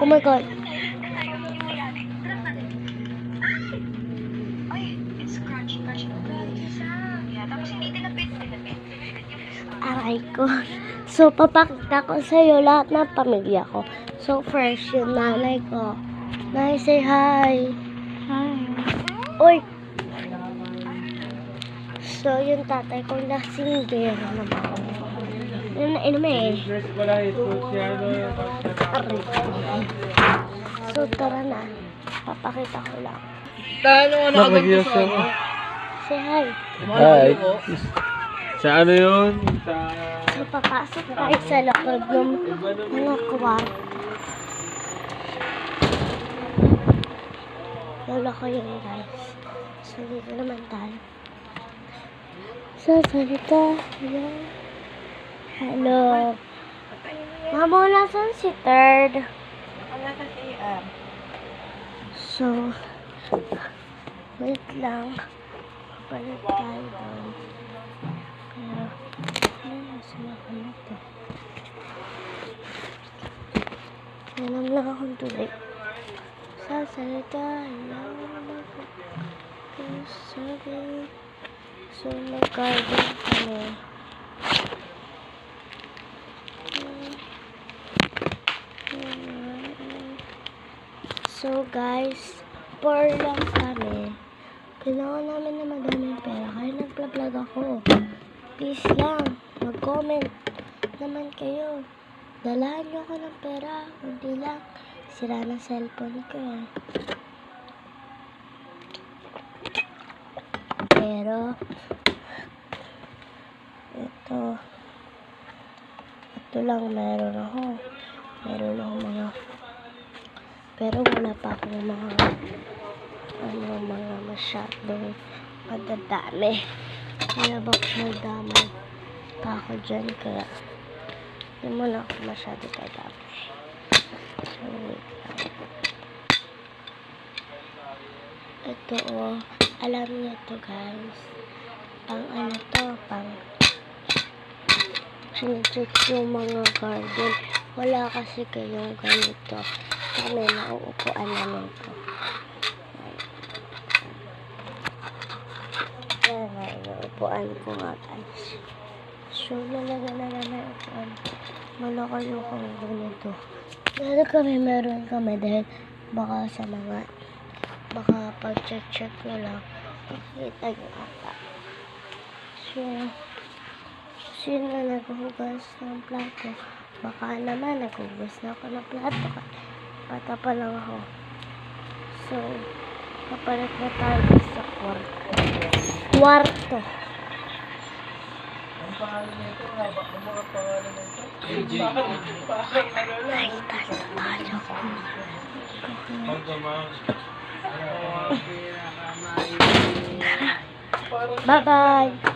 Oh my God. Aray ko. So, papakita ko sa'yo lahat ng pamilya ko. So, first, yung nanay ko. Nanay, say hi. Hi. Uy! So, yung tatay ko lasing-gero naman. Yun na inom eh. Aray. So, tara na. Papakita ko lang. Say hi. Hi. Sa ano yun? So, papasok tayo sa loob ng mga kwarto. Lolo ko yun, guys. So, dito naman tayo. So, salita. Hello. Mamo, nasan si Third? So, wait lang. Balik tayo doon. Pero, ano sila ko na ito? Nanam lang akong tuloy. Sasalita, sabi. So, mag-garden kami. So, guys, poor lang kami. Kailangan namin na madaming pera. Kaya nag-vlog ako. Please lang, mag-comment naman kayo. Dalahan nyo ako ng pera. Hindi lang. Sira ng cellphone ko eh. Pero, ito lang meron ako. Meron ako mga, pero wala pa akong mga, mga masyadong madadami. Wala ba madami pa ako dyan, kaya hindi mo na ako masyado kadami. So, wait lang. Ito alam niyo to guys. Pang ano to, pang sinecheck yung mga garden. Wala kasi kayong ganito. Kami nauupuan namin to. Ayan, nauupuan ko nga guys. So, nalaga na naman upuan. Malaki yung kung ganito. Meron kami dahil baka sa mga pag-check na lang makikita nyo ata. So, sino na naghuhugas ng plato? Baka naman naghuhugas na ako ng plato. Bata pa lang ako. So, kapalit na tayo sa kwarto. Ang pangalan nito nga ba? Ang mga pangalan nito? AJ. Ay, tayo ko. Bye-bye.